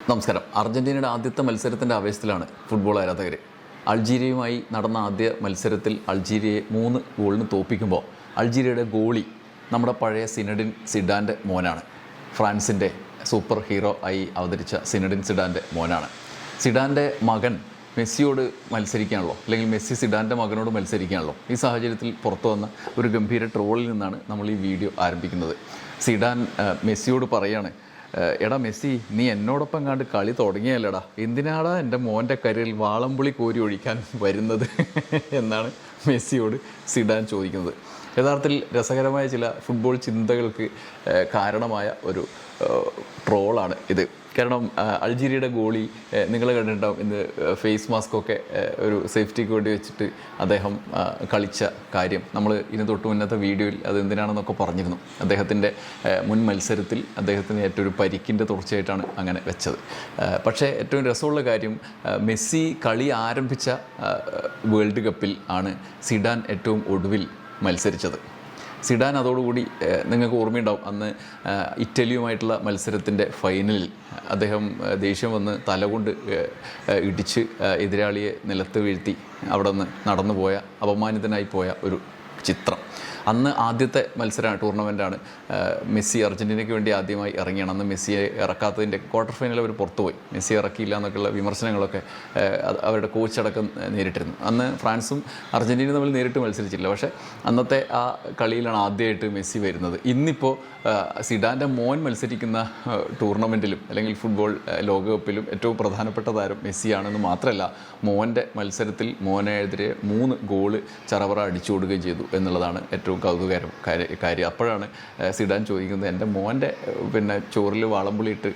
നമസ്കാരം. അർജന്റീനയുടെ ആദ്യത്തെ മത്സരത്തിൻ്റെ ആവേശത്തിലാണ് ഫുട്ബോൾ ആരാധകർ. അൾജീരിയയുമായി നടന്ന ആദ്യ മത്സരത്തിൽ അൾജീരിയയെ 3 ഗോളിന് തോൽപ്പിക്കുമ്പോൾ അൾജീരിയയുടെ ഗോളി നമ്മുടെ പഴയ സിനഡിൻ സിഡാൻ്റെ മോനാണ്. ഫ്രാൻസിൻ്റെ സൂപ്പർ ഹീറോ ആയി അവതരിച്ച സിനഡിൻ സിഡാൻ്റെ മോനാണ്. സിഡാൻ്റെ മകൻ മെസ്സിയോട് മത്സരിക്കുകയാണല്ലോ, അല്ലെങ്കിൽ മെസ്സി സിഡാൻ്റെ മകനോട് മത്സരിക്കുകയാണല്ലോ. ഈ സാഹചര്യത്തിൽ പുറത്തു വന്ന ഒരു ഗംഭീര ട്രോളിൽ നിന്നാണ് നമ്മൾ ഈ വീഡിയോ ആരംഭിക്കുന്നത്. സിഡാൻ മെസ്സിയോട് പറയാണ്, എടാ മെസ്സി, നീ എന്നോടൊപ്പം കണ്ട് കളി തുടങ്ങിയല്ലടാ, എന്തിനാടാ എൻ്റെ മോൻ്റെ കരിയിൽ വാളംപുളി കോരി ഒഴിക്കാൻ വരുന്നത് എന്നാണ് മെസ്സിയോട് സിഡാൻ ചോദിക്കുന്നത്. യഥാർത്ഥത്തിൽ രസകരമായ ചില ഫുട്ബോൾ ചിന്തകൾക്ക് കാരണമായ ഒരു ട്രോളാണ് ഇത്. കാരണം അൾജീരിയയുടെ ഗോളി നിങ്ങൾ കണ്ടിട്ടുണ്ടാവും, ഇന്ന് ഫേസ് മാസ്കൊക്കെ ഒരു സേഫ്റ്റിക്ക് വേണ്ടി വെച്ചിട്ട് അദ്ദേഹം കളിച്ച കാര്യം നമ്മൾ ഇതിന് തൊട്ട് മുന്നത്തെ വീഡിയോയിൽ അത് എന്തിനാണെന്നൊക്കെ പറഞ്ഞിരുന്നു. അദ്ദേഹത്തിൻ്റെ മുൻ മത്സരത്തിൽ അദ്ദേഹത്തിന് ഏറ്റവും ഒരു പരിക്കിൻ്റെ തുടർച്ചയായിട്ടാണ് അങ്ങനെ വെച്ചത്. പക്ഷേ ഏറ്റവും രസമുള്ള കാര്യം, മെസ്സി കളി ആരംഭിച്ച വേൾഡ് കപ്പിൽ ആണ് സിഡാൻ ഏറ്റവും ഒടുവിൽ മത്സരിച്ചത്. സിഡാൻ അതോടുകൂടി നിങ്ങൾക്ക് ഓർമ്മയുണ്ടാവും, അന്ന് ഇറ്റലിയുമായിട്ടുള്ള മത്സരത്തിൻ്റെ ഫൈനലിൽ അദ്ദേഹം ദേഷ്യം വന്ന് തലകൊണ്ട് ഇടിച്ച് എതിരാളിയെ നിലത്ത് വീഴ്ത്തി അവിടെ നിന്ന് നടന്നു പോയ, അപമാനിതനായി പോയ ഒരു ചിത്രം. അന്ന് ആദ്യത്തെ മത്സരമാണ്, ടൂർണമെൻറ്റാണ്. മെസ്സി അർജൻറ്റീനയ്ക്ക് വേണ്ടി ആദ്യമായി ഇറങ്ങിയാണ്. അന്ന് മെസ്സിയെ ഇറക്കാത്തതിൻ്റെ ക്വാർട്ടർ ഫൈനൽ അവർ പുറത്തുപോയി. മെസ്സി ഇറക്കിയില്ല എന്നൊക്കെയുള്ള വിമർശനങ്ങളൊക്കെ അവരുടെ കോച്ചടക്കം നേരിട്ടിരുന്നു. അന്ന് ഫ്രാൻസും അർജൻറ്റീനയും തമ്മിൽ നേരിട്ട് മത്സരിച്ചില്ല. പക്ഷേ അന്നത്തെ ആ കളിയിലാണ് ആദ്യമായിട്ട് മെസ്സി വരുന്നത്. ഇന്നിപ്പോൾ സിഡാൻ്റെ മോൻ മത്സരിക്കുന്ന ടൂർണമെൻറ്റിലും അല്ലെങ്കിൽ ഫുട്ബോൾ ലോകകപ്പിലും ഏറ്റവും പ്രധാനപ്പെട്ട താരം മെസ്സിയാണെന്ന് മാത്രമല്ല, മോൻ്റെ മത്സരത്തിൽ മോനെതിരെ 3 ഗോള് ചറവറ അടിച്ചു കൊടുക്കുകയും ചെയ്തു എന്നുള്ളതാണ് ഏറ്റവും കൗതുകകരം കാര്യം. അപ്പോഴാണ് സിഡാൻ ചോദിക്കുന്നത്, എൻ്റെ മോൻ്റെ ചോറിൽ വാളംപുളിയിട്ട്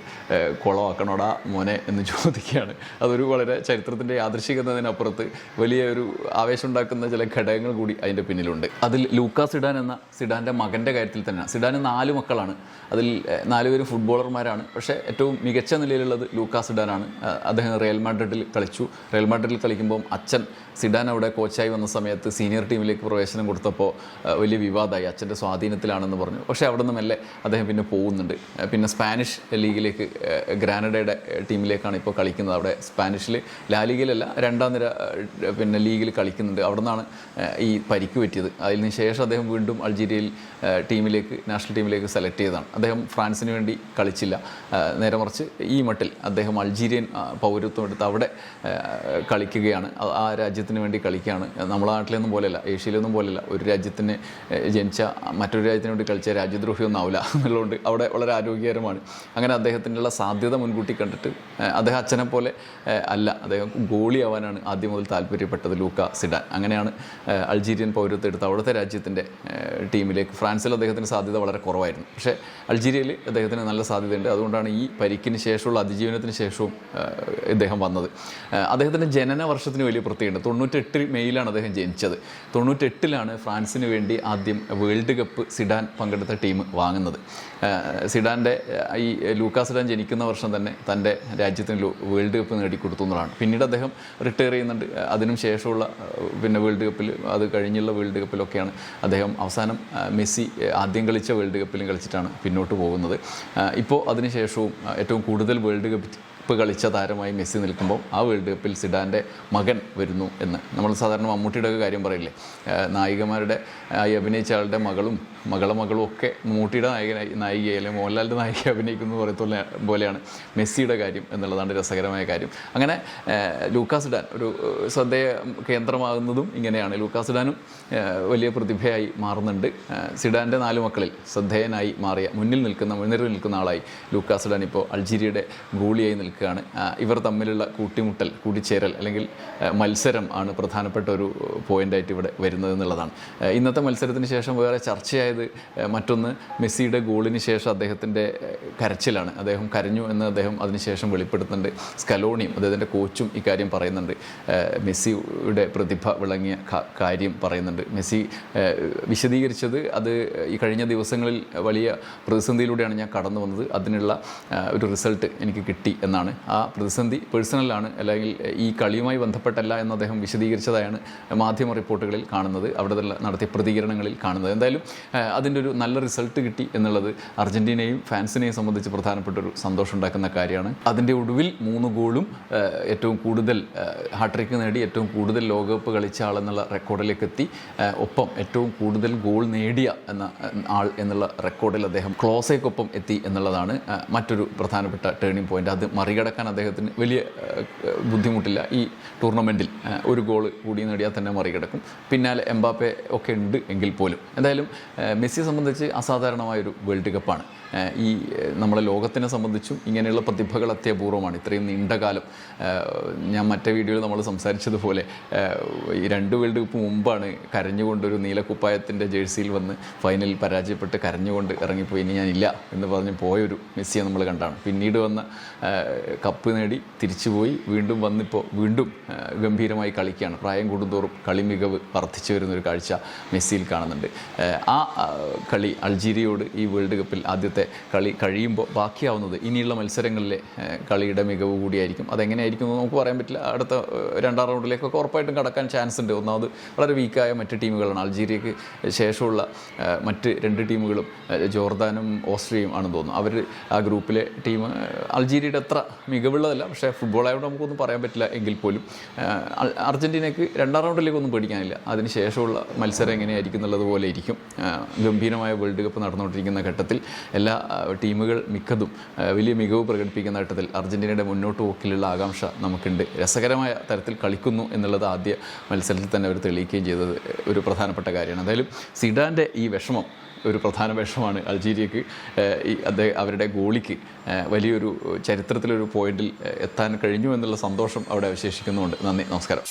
കുളമാക്കണോടാ മോനെ എന്ന് ചോദിക്കുകയാണ്. അതൊരു വളരെ ചരിത്രത്തിൻ്റെ യാദൃശ്ചികതതിനപ്പുറത്ത് വലിയൊരു ആവേശമുണ്ടാക്കുന്ന ചില ഘടകങ്ങൾ കൂടി അതിൻ്റെ പിന്നിലുണ്ട്. അതിൽ ലൂക്കാ സിഡാൻ എന്ന സിഡാൻ്റെ മകൻ്റെ കാര്യത്തിൽ തന്നെ, സിഡാന് 4 മക്കളാണ്. അതിൽ 4 പേരും ഫുട്ബോളർമാരാണ്. പക്ഷേ ഏറ്റവും മികച്ച നിലയിലുള്ളത് ലൂക്കാ സിഡാനാണ്. അദ്ദേഹം റയൽ മാഡ്രിഡിൽ കളിച്ചു. റയൽ മാഡ്രിഡിൽ കളിക്കുമ്പം അച്ഛൻ സിഡാൻ അവിടെ കോച്ചായി വന്ന സമയത്ത് സീനിയർ ടീമിലേക്ക് പ്രവേശനം കൊടുത്തപ്പോൾ വലിയ വിവാദമായി, അച്ഛൻ്റെ സ്വാധീനത്തിലാണെന്ന് പറഞ്ഞു. പക്ഷേ അവിടെ നിന്ന് മെല്ലെ അദ്ദേഹം പിന്നെ പോകുന്നുണ്ട്. പിന്നെ സ്പാനിഷ് ലീഗിലേക്ക്, ഗ്രാനഡയുടെ ടീമിലേക്കാണ് ഇപ്പോൾ കളിക്കുന്നത്. അവിടെ സ്പാനിഷിൽ ലാലിഗയിലല്ല, 2ാം നിര ലീഗിൽ കളിക്കുന്നുണ്ട്. അവിടെ നിന്നാണ് ഈ പരിക്ക് പറ്റിയത്. അതിന് ശേഷം അദ്ദേഹം വീണ്ടും അൾജീരിയയിൽ ടീമിലേക്ക്, നാഷണൽ ടീമിലേക്ക് സെലക്ട് ചെയ്തതാണ്. അദ്ദേഹം ഫ്രാൻസിന് വേണ്ടി കളിച്ചില്ല. നേരെ മറിച്ച് ഈ മട്ടിൽ അദ്ദേഹം അൾജീരിയൻ പൗരത്വം എടുത്ത് അവിടെ കളിക്കുകയാണ്. ആ രാജ്യത്തിന് വേണ്ടി കളിക്കുകയാണ്. നമ്മുടെ നാട്ടിലൊന്നും പോലെയല്ല, ഏഷ്യയിലൊന്നും പോലെയല്ല. ഒരു രാജ്യത്തിന് ജനിച്ച മറ്റൊരു രാജ്യത്തിന് വേണ്ടി കളിച്ച രാജ്യദ്രോഹിയൊന്നും ആവില്ല എന്നുള്ളതുകൊണ്ട് അവിടെ വളരെ ആരോഗ്യകരമാണ്. അങ്ങനെ അദ്ദേഹത്തിനുള്ള സാധ്യത മുൻകൂട്ടി കണ്ടിട്ട് അദ്ദേഹം അച്ഛനെ പോലെ അല്ല, അദ്ദേഹം ഗോളിയാവാനാണ് ആദ്യം മുതൽ താല്പര്യപ്പെട്ടത് ലൂക്കാ സിഡാൻ. അങ്ങനെയാണ് അൾജീരിയൻ പൗരത്വം എടുത്ത് അവിടുത്തെ രാജ്യത്തിൻ്റെ ടീമിലേക്ക്. ഫ്രാൻസിൽ അദ്ദേഹത്തിന് സാധ്യത വളരെ കുറവായിരുന്നു. പക്ഷേ അൾജീരിയയിൽ അദ്ദേഹത്തിന് നല്ല സാധ്യതയുണ്ട്. അതുകൊണ്ടാണ് ഈ പരിക്കിന് ശേഷമുള്ള അതിജീവനത്തിന് ശേഷവും ഇദ്ദേഹം വന്നത്. അദ്ദേഹത്തിൻ്റെ ജനന വർഷത്തിന് വലിയ പ്രത്യേകത. 98 മെയ്യിലാണ് അദ്ദേഹം ജനിച്ചത്. 98ലാണ് ഫ്രാൻസിന് വേണ്ടി ആദ്യം വേൾഡ് കപ്പ് സിഡാൻ പങ്കെടുത്ത ടീം വാങ്ങുന്നത്. സിഡാൻ്റെ ഈ ലൂക്കാ സിഡാൻ ജനിക്കുന്ന വർഷം തന്നെ തൻ്റെ രാജ്യത്തിന് വേൾഡ് കപ്പ് നേടിക്കൊടുത്തു എന്നതാണ്. പിന്നീട് അദ്ദേഹം റിട്ടയർ ചെയ്യുന്നുണ്ട്. അതിനും ശേഷമുള്ള വേൾഡ് കപ്പിൽ, അത് കഴിഞ്ഞുള്ള വേൾഡ് കപ്പിലൊക്കെയാണ് അദ്ദേഹം അവസാനം മെസ്സി ആദ്യം കളിച്ച വേൾഡ് കപ്പിലും കളിച്ചിട്ടാണ് പിന്നോട്ട് പോകുന്നത്. ഇപ്പോൾ അതിനുശേഷവും ഏറ്റവും കൂടുതൽ വേൾഡ് കപ്പ് കളിച്ച താരമായി മെസ്സി നിൽക്കുമ്പോൾ ആ വേൾഡ് കപ്പിൽ സിഡാൻ്റെ മകൻ വരുന്നു എന്ന് നമ്മൾ സാധാരണ മമ്മൂട്ടിയുടെ ഒക്കെ കാര്യം പറയില്ലേ, നായികമാരുടെ അഭിനയിച്ച ആളുടെ മകളും ഒക്കെ മമ്മൂട്ടിയുടെ നായികയെ അല്ലെങ്കിൽ മോഹൻലാലിൻ്റെ നായിക അഭിനയിക്കുന്നത് പറയത്തുള്ള പോലെയാണ് മെസ്സിയുടെ കാര്യം എന്നുള്ളതാണ് രസകരമായ കാര്യം. അങ്ങനെ ലൂക്കാ സിഡാൻ ഒരു ശ്രദ്ധേയ കേന്ദ്രമാകുന്നതും ഇങ്ങനെയാണ്. ലൂക്കാ സിഡാനും വലിയ പ്രതിഭയായി മാറുന്നുണ്ട്. സിഡാൻ്റെ 4 മക്കളിൽ ശ്രദ്ധേയനായി മാറിയ, മുൻനിരയിൽ നിൽക്കുന്ന ആളായി ലൂക്കാ സിഡാൻ ഇപ്പോൾ അൾജീരിയയുടെ ഗോളിയായി നിൽക്കുകയാണ്. ഇവർ തമ്മിലുള്ള കൂടിച്ചേരൽ അല്ലെങ്കിൽ മത്സരം ആണ് പ്രധാനപ്പെട്ട ഒരു പോയിൻ്റായിട്ട് ഇവിടെ വരുന്നത് എന്നുള്ളതാണ്. ഇന്നത്തെ മത്സരത്തിന് ശേഷം വേറെ ചർച്ചയായത് മറ്റൊന്ന്, മെസ്സിയുടെ ഗോളിന് ശേഷം അദ്ദേഹത്തിൻ്റെ കരച്ചിലാണ്. അദ്ദേഹം കരഞ്ഞു എന്ന് അദ്ദേഹം അതിനുശേഷം വെളിപ്പെടുത്തുന്നുണ്ട്. സ്കലോണിയും അദ്ദേഹത്തിൻ്റെ കോച്ചും ഇക്കാര്യം പറയുന്നുണ്ട്. മെസ്സിയുടെ പ്രതിഭ വിളങ്ങിയ കാര്യം പറയുന്നുണ്ട്. മെസ്സി വിശദീകരിച്ചത്, അത് ഈ കഴിഞ്ഞ ദിവസങ്ങളിൽ വലിയ പ്രതിസന്ധിയിലൂടെയാണ് ഞാൻ കടന്നു വന്നത്, അതിനുള്ള ഒരു റിസൾട്ട് എനിക്ക് കിട്ടി എന്നാണ് എന്നാണ്. ആ പ്രതിസന്ധി പേഴ്സണലാണ്, അല്ലെങ്കിൽ ഈ കളിയുമായി ബന്ധപ്പെട്ടല്ല എന്ന് അദ്ദേഹം വിശദീകരിച്ചതായാണ് മാധ്യമ റിപ്പോർട്ടുകളിൽ കാണുന്നത്, അവിടെ നടത്തിയ പ്രതികരണങ്ങളിൽ കാണുന്നത്. എന്തായാലും അതിൻ്റെ ഒരു നല്ല റിസൾട്ട് കിട്ടി എന്നുള്ളത് അർജൻറ്റീനയും ഫാൻസിനെയും സംബന്ധിച്ച് പ്രധാനപ്പെട്ടൊരു സന്തോഷം ഉണ്ടാക്കുന്ന കാര്യമാണ്. അതിൻ്റെ ഒടുവിൽ 3 ഗോളും ഏറ്റവും കൂടുതൽ ഹാട്രിക്ക് നേടി ഏറ്റവും കൂടുതൽ ലോകകപ്പ് കളിച്ച ആളെന്നുള്ള റെക്കോർഡിലേക്ക് എത്തി. ഒപ്പം ഏറ്റവും കൂടുതൽ ഗോൾ നേടിയ ആൾ എന്നുള്ള റെക്കോർഡിൽ അദ്ദേഹം ക്ലോസയ്ക്കൊപ്പം എത്തി എന്നുള്ളതാണ് മറ്റൊരു പ്രധാനപ്പെട്ട ടേണിംഗ് പോയിൻ്റ്. അത് മറികടക്കാൻ അദ്ദേഹത്തിന് വലിയ ബുദ്ധിമുട്ടില്ല. ഈ ടൂർണമെൻറ്റിൽ ഒരു ഗോൾ കൂടി നേടിയാൽ തന്നെ മറികടക്കും. പിന്നാലെ എംബാപ്പെ ഒക്കെ ഉണ്ട് എങ്കിൽ പോലും. എന്തായാലും മെസ്സിയെ സംബന്ധിച്ച് അസാധാരണമായൊരു വേൾഡ് കപ്പാണ്. ഈ നമ്മളെ ലോകത്തിനെ സംബന്ധിച്ചും ഇങ്ങനെയുള്ള പ്രതിഭകൾ അത്യപൂർവമാണ്. ഇത്രയും നീണ്ട കാലം ഞാൻ മറ്റേ വീഡിയോയിൽ നമ്മൾ സംസാരിച്ചതുപോലെ ഈ 2 വേൾഡ് കപ്പ് മുമ്പാണ് കരഞ്ഞുകൊണ്ടൊരു നീലക്കുപ്പായത്തിൻ്റെ ജേഴ്സിയിൽ വന്ന് ഫൈനലിൽ പരാജയപ്പെട്ട് കരഞ്ഞുകൊണ്ട് ഇറങ്ങിപ്പോയി, ഇനി ഞാനില്ല എന്ന് പറഞ്ഞ് പോയൊരു മെസ്സിയെ നമ്മൾ കണ്ടാണ്. പിന്നീട് വന്ന കപ്പ് നേടി തിരിച്ചുപോയി വീണ്ടും വന്നിപ്പോൾ വീണ്ടും ഗംഭീരമായി കളിക്കുകയാണ്. പ്രായം കൂടുന്തോറും കളി മികവ് വർദ്ധിച്ചു വരുന്നൊരു കാഴ്ച മെസ്സിയിൽ കാണുന്നുണ്ട്. ആ കളി അൾജീരിയയോട് ഈ വേൾഡ് കപ്പിൽ ആദ്യത്തെ കളി കഴിയുമ്പോൾ ബാക്കിയാവുന്നത് ഇനിയുള്ള മത്സരങ്ങളിലെ കളിയുടെ മികവ് കൂടിയായിരിക്കും. അതെങ്ങനെയായിരിക്കും എന്ന് നമുക്ക് പറയാൻ പറ്റില്ല. അടുത്ത 2ാം റൗണ്ടിലേക്കൊക്കെ ഉറപ്പായിട്ടും കടക്കാൻ ചാൻസ് ഉണ്ട്. ഒന്നാമത് വളരെ വീക്കായ മറ്റ് ടീമുകളാണ്. അൾജീരിയക്ക് ശേഷമുള്ള മറ്റ് 2 ടീമുകളും ജോർദാനും ഓസ്ട്രിയയും ആണെന്ന് തോന്നുന്നു. അവർ ആ ഗ്രൂപ്പിലെ ടീം അൾജീരിയയുടെ അത്ര മികവുള്ളതല്ല, പക്ഷേ ഫുട്ബോളായതുകൊണ്ട് നമുക്കൊന്നും പറയാൻ പറ്റില്ല. എങ്കിൽ പോലും അർജൻറ്റീനയ്ക്ക് 2ാം റൗണ്ടിലേക്കൊന്നും പേടിക്കാനില്ല. അതിന് ശേഷമുള്ള മത്സരം എങ്ങനെയായിരിക്കും എന്നുള്ളതുപോലെ ഇരിക്കും. ഗംഭീരമായ വേൾഡ് കപ്പ് നടന്നുകൊണ്ടിരിക്കുന്ന ഘട്ടത്തിൽ എല്ലാ ടീമുകൾ മിക്കതും വലിയ മികവ് പ്രകടിപ്പിക്കുന്ന ഘട്ടത്തിൽ അർജൻറ്റീനയുടെ മുന്നോട്ട് പോക്കിലുള്ള ആകാംക്ഷ നമുക്കുണ്ട്. രസകരമായ തരത്തിൽ കളിക്കുന്നു എന്നുള്ളത് ആദ്യ മത്സരത്തിൽ തന്നെ അവർ തെളിയിക്കുകയും ചെയ്തത് ഒരു പ്രധാനപ്പെട്ട കാര്യമാണ്. എന്തായാലും സിഡാൻ്റെ ഈ വിഷമം ഒരു പ്രധാന വിഷമമാണ് അൾജീരിയക്ക്. അവരുടെ ഗോളിക്ക് വലിയൊരു ചരിത്രത്തിലൊരു പോയിന്റിൽ എത്താൻ കഴിഞ്ഞു എന്നുള്ള സന്തോഷം അവിടെ അവശേഷിക്കുന്നുണ്ട്. നന്ദി, നമസ്കാരം.